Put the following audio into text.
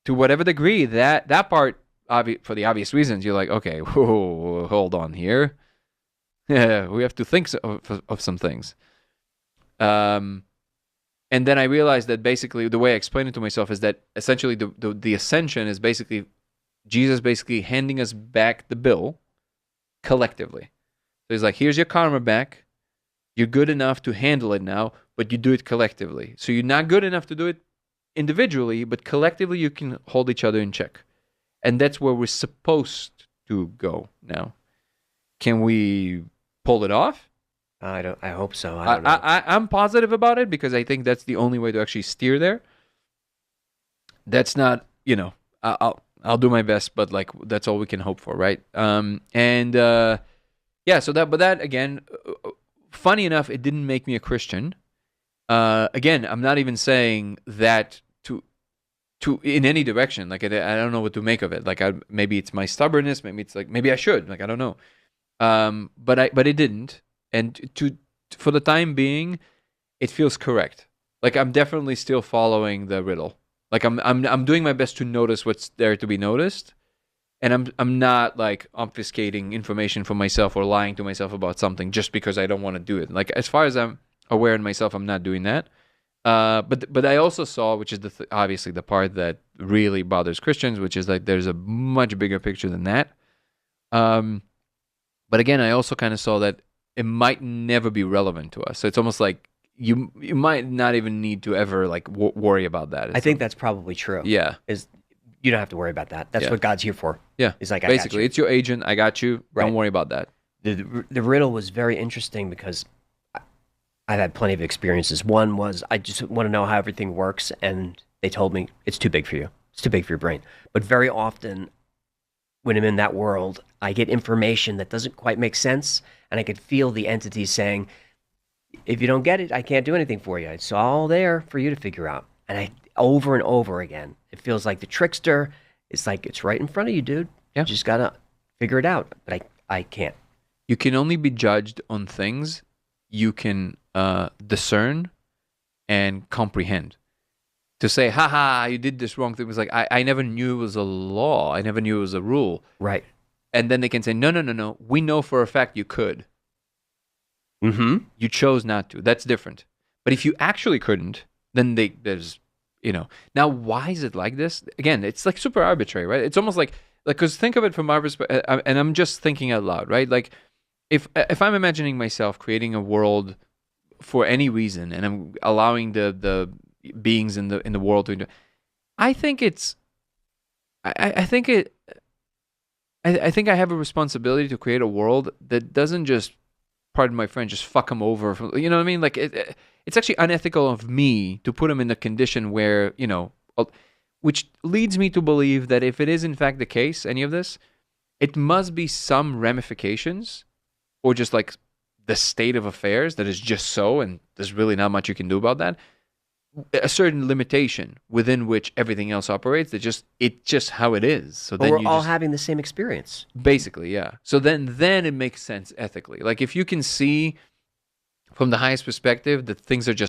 to whatever degree, that part, for the obvious reasons, you're like, okay, whoa, hold on here. Yeah, we have to think of some things. Um, and then I realized that basically the way I explained it to myself is that essentially the ascension is basically Jesus basically handing us back the bill collectively. So he's like, here's your karma back. You're good enough to handle it now, but you do it collectively. So you're not good enough to do it individually, but collectively you can hold each other in check. And that's where we're supposed to go now. Can we pull it off? I hope so. I don't know. I'm positive about it because I think that's the only way to actually steer there. That's not, I'll do my best, but like that's all we can hope for, right? Yeah. So that again, funny enough, it didn't make me a Christian. Again, I'm not even saying that to in any direction. Like I don't know what to make of it. Like maybe it's my stubbornness. Maybe it's like maybe I should. Like I don't know. But it didn't. And for the time being, it feels correct. Like I'm definitely still following the riddle. Like I'm doing my best to notice what's there to be noticed, and I'm not like obfuscating information from myself or lying to myself about something just because I don't want to do it. Like as far as I'm aware in myself, I'm not doing that. But I also saw, which is obviously the part that really bothers Christians, which is like there's a much bigger picture than that. But again, I also kind of saw that it might never be relevant to us. So it's almost like you might not even need to ever like worry about that. I think that's probably true. Yeah. Is you don't have to worry about that. That's what God's here for. Yeah. It's like basically, it's your agent. I got you. Right. Don't worry about that. The riddle was very interesting because I've had plenty of experiences. One was I just want to know how everything works, and they told me it's too big for you. It's too big for your brain. But very often when I'm in that world, I get information that doesn't quite make sense, and I could feel the entities saying, if you don't get it, I can't do anything for you. It's all there for you to figure out. And over and over again, it feels like the trickster. It's like, it's right in front of you, dude. Yeah. You just got to figure it out. But I can't. You can only be judged on things you can discern and comprehend. To say, haha, you did this wrong thing, was like, I never knew it was a law. I never knew it was a rule. Right. And then they can say, no. We know for a fact you could. Mm-hmm. You chose not to. That's different. But if you actually couldn't, then there's, Now, why is it like this? Again, it's like super arbitrary, right? It's almost like, because think of it from our perspective, and I'm just thinking out loud, right? Like, if I'm imagining myself creating a world for any reason, and I'm allowing the beings in the world to, I think I think I have a responsibility to create a world that doesn't just, pardon my French, just fuck them over. You know what I mean? Like it's actually unethical of me to put them in a condition where, which leads me to believe that if it is in fact the case, any of this, it must be some ramifications or just like the state of affairs that is just so, and there's really not much you can do about that. A certain limitation within which everything else operates. It's just how it is. So then we're all having the same experience. Basically, yeah. So then it makes sense ethically. Like if you can see from the highest perspective that things are just